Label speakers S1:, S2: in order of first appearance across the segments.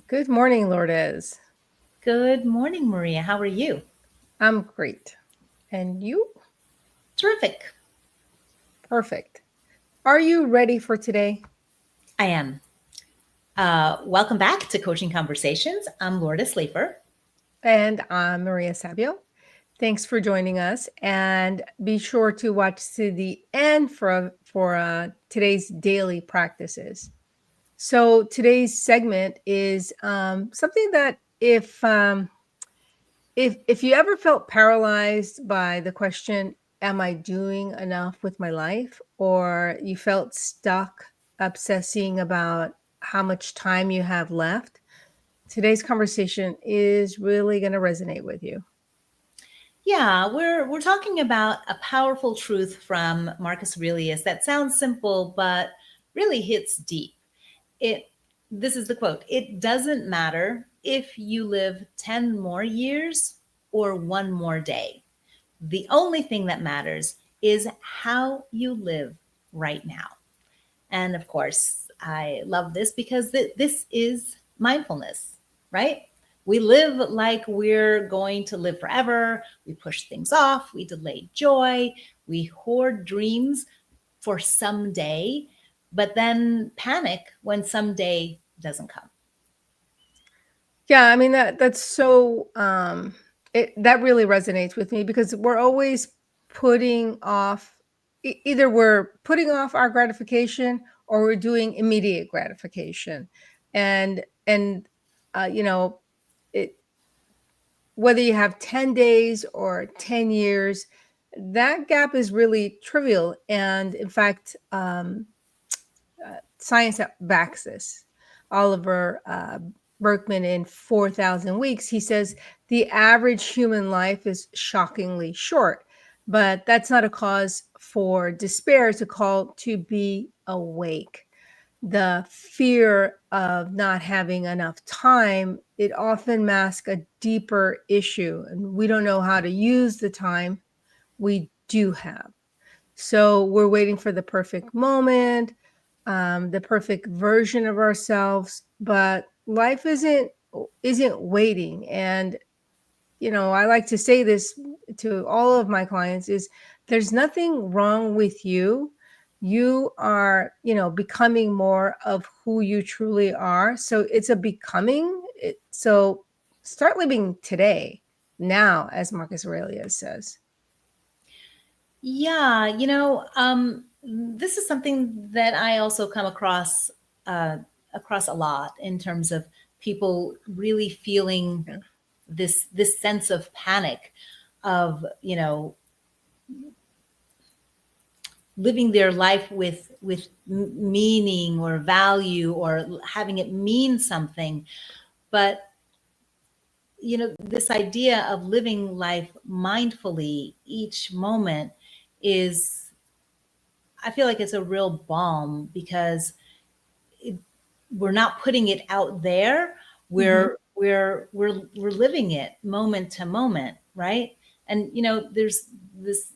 S1: Good morning, Lourdes.
S2: Good morning, Maria. How are you?
S1: I'm great. And you?
S2: Terrific.
S1: Perfect. Are you ready for today?
S2: I am. Welcome back to Coaching Conversations. I'm Lourdes Sleeper.
S1: And I'm Maria Savio. Thanks for joining us. And be sure to watch to the end for today's daily practices. So today's segment is something that if you ever felt paralyzed by the question, am I doing enough with my life? Or you felt stuck obsessing about how much time you have left, today's conversation is really going to resonate with you.
S2: Yeah, we're talking about a powerful truth from Marcus Aurelius that sounds simple but really hits deep. It This is the quote. It doesn't matter if you live 10 more years or one more day. The only thing that matters is how you live right now. And of course, I love this because this is mindfulness, right? We live like we're going to live forever. We push things off. We delay joy. We hoard dreams for someday, but then panic when someday doesn't come.
S1: Yeah, I mean that's so that really resonates with me because we're always putting off either we're putting off our gratification or we're doing immediate gratification. And you know, it whether you have 10 days or 10 years, that gap is really trivial. And in fact, science that backs this. Oliver Berkman in 4,000 Weeks, he says the average human life is shockingly short, but that's not a cause for despair. It's a call to be awake. The fear of not having enough time, it often masks a deeper issue, and we don't know how to use the time we do have. So we're waiting for the perfect moment, the perfect version of ourselves, but life isn't waiting. And I like to say this to all of my clients is there's nothing wrong with you. You are, becoming more of who you truly are. So it's a becoming. So start living today, now, as Marcus Aurelius says.
S2: Yeah, this is something that I also come across a lot in terms of people really feeling
S1: Yeah.
S2: this sense of panic of living their life with meaning or value or having it mean something. But this idea of living life mindfully each moment is, I feel like it's a real balm because it, we're not putting it out there.
S1: Mhm.
S2: We're living it moment to moment, right? And there's this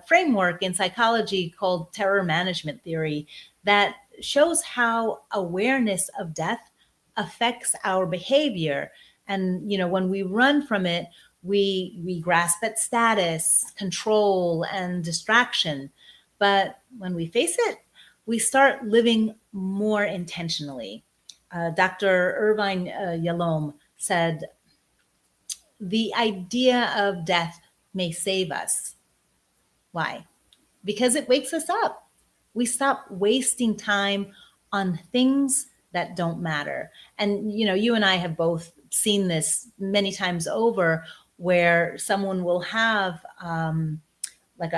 S2: framework in psychology called terror management theory that shows how awareness of death affects our behavior. And when we run from it, we grasp at status, control, and distraction. But when we face it, we start living more intentionally. Dr. Irvine Yalom said, the idea of death may save us. Why? Because it wakes us up. We stop wasting time on things that don't matter. And, you and I have both seen this many times over where someone will have like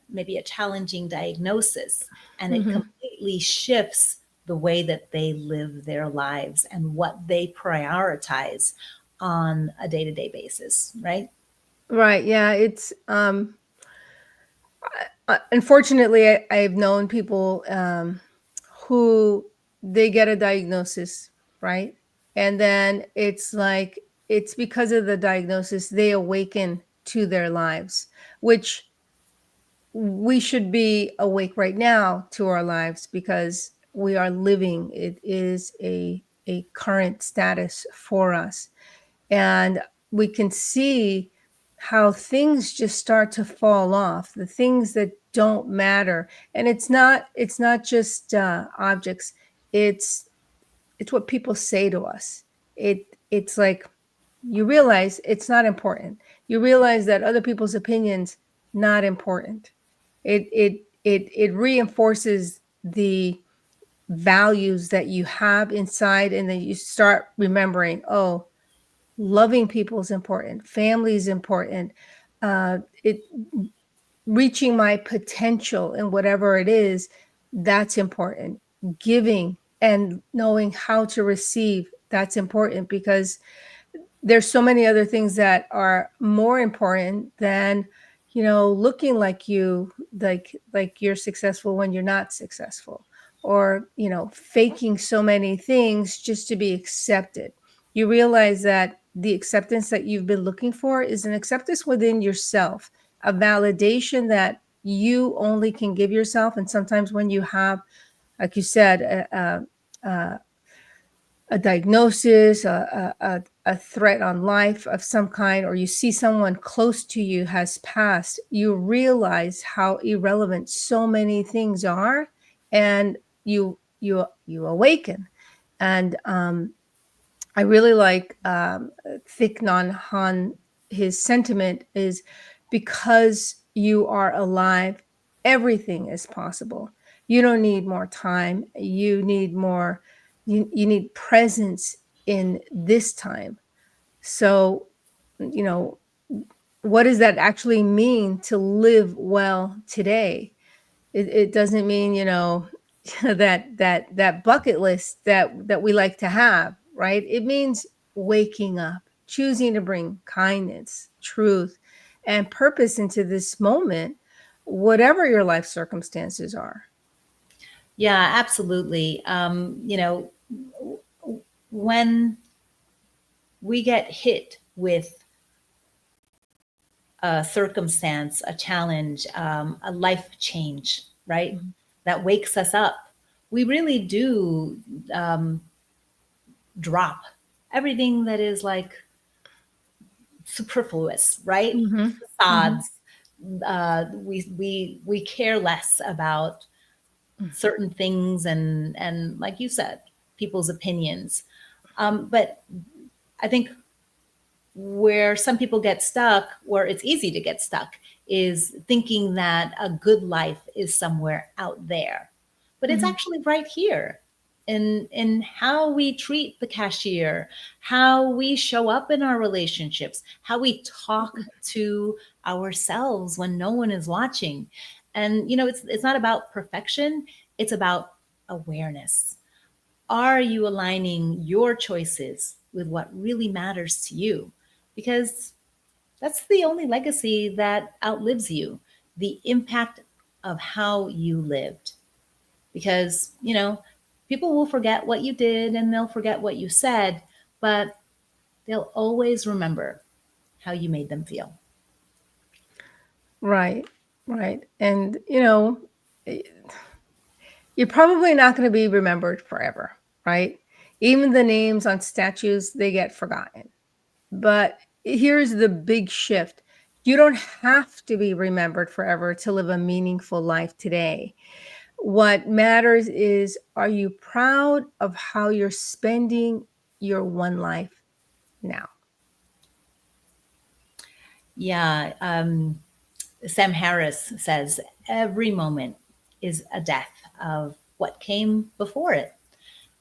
S2: maybe a challenging diagnosis, and it
S1: Mhm.
S2: completely shifts the way that they live their lives and what they prioritize on a day-to-day basis, right?
S1: Right. Yeah. It's unfortunately, I've known people who they get a diagnosis, right? And then it's like it's because of the diagnosis they awaken to their lives, which we should be awake right now to our lives because we are living. It is a a current status for us. And we can see how things just start to fall off, the things that don't matter. And it's not just objects. It's what people say to us. It's like you realize it's not important. You realize that other people's opinions not important. It reinforces the values that you have inside, and then you start remembering, oh, loving people is important, family is important, it reaching my potential in whatever it is, that's important. Giving and knowing how to receive, that's important, because there's so many other things that are more important than, looking like you're successful when you're not successful, or faking so many things just to be accepted. You realize that the acceptance that you've been looking for is an acceptance within yourself, a validation that you only can give yourself. And sometimes when you have, like you said, a diagnosis, a threat on life of some kind, or you see someone close to you has passed, you realize how irrelevant so many things are, and you awaken. And I really like Thich Nhat Hanh. His sentiment is, because you are alive, everything is possible. You don't need more time. You need more. You need presence in this time. So, what does that actually mean to live well today? It doesn't mean, that bucket list that we like to have, right? It means waking up, choosing to bring kindness, truth, and purpose into this moment, whatever your life circumstances are.
S2: Yeah, absolutely. When we get hit with a circumstance, a challenge, a life change, right?
S1: Mhm.
S2: That wakes us up, we really do drop everything that is like superfluous, right?
S1: Mhm. Mhm.
S2: Facades. We care less about
S1: Mm.
S2: certain things, and like you said, people's opinions. But I think where some people get stuck, where it's easy to get stuck, is thinking that a good life is somewhere out there. But it's
S1: Mhm.
S2: actually right here in how we treat the cashier, how we show up in our relationships, how we talk to ourselves when no one is watching. And it's not about perfection, it's about awareness. Are you aligning your choices with what really matters to you? Because that's the only legacy that outlives you, the impact of how you lived. Because, people will forget what you did and they'll forget what you said, but they'll always remember how you made them feel.
S1: Right, right. And, eh, you're probably not going to be remembered forever, right? Even the names on statues, they get forgotten. But here's the big shift. You don't have to be remembered forever to live a meaningful life today. What matters is, are you proud of how you're spending your one life now?
S2: Yeah. Sam Harris says every moment is a death of what came before it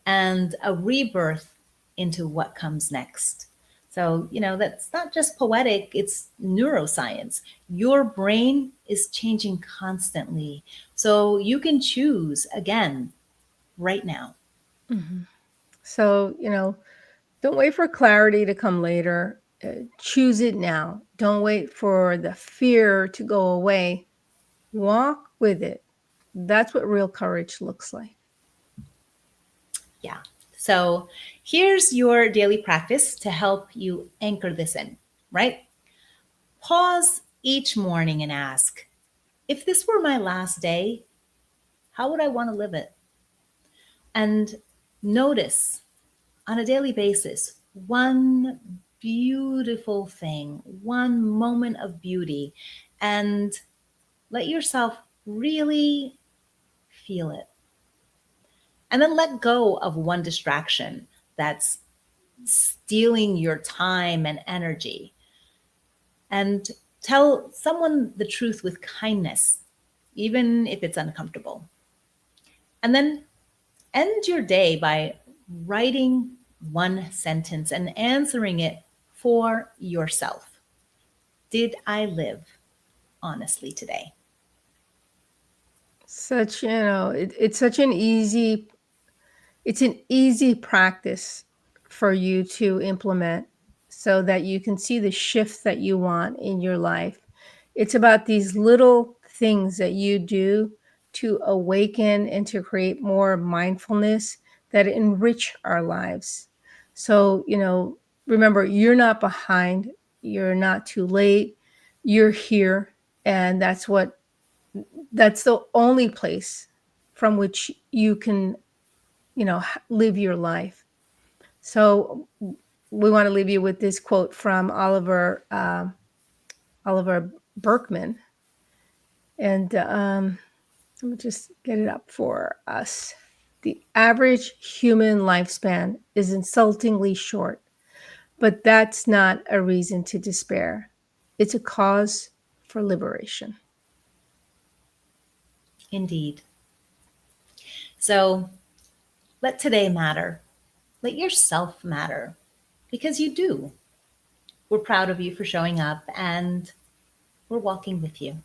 S2: and a rebirth into what comes next. So, that's not just poetic, it's neuroscience. Your brain is changing constantly. So you can choose again right now.
S1: Mhm. So, don't wait for clarity to come later. Choose it now. Don't wait for the fear to go away. Walk with it. That's what real courage looks like.
S2: Yeah. So here's your daily practice to help you anchor this in, right? Pause each morning and ask, if this were my last day, how would I want to live it? And notice on a daily basis, one beautiful thing, one moment of beauty, and let yourself really feel it. And then let go of one distraction that's stealing your time and energy. And tell someone the truth with kindness, even if it's uncomfortable. And then end your day by writing one sentence and answering it for yourself. Did I live honestly today?
S1: Such, it's such an easy, it's an easy practice for you to implement so that you can see the shift that you want in your life. It's about these little things that you do to awaken and to create more mindfulness that enrich our lives. So, remember, you're not behind, you're not too late, you're here. And that's the only place from which you can, live your life. So we want to leave you with this quote from Oliver Berkman. And let me just get it up for us. The average human lifespan is insultingly short, but that's not a reason to despair. It's a cause for liberation.
S2: Indeed. So let today matter. Let yourself matter, because you do. We're proud of you for showing up, and we're walking with you.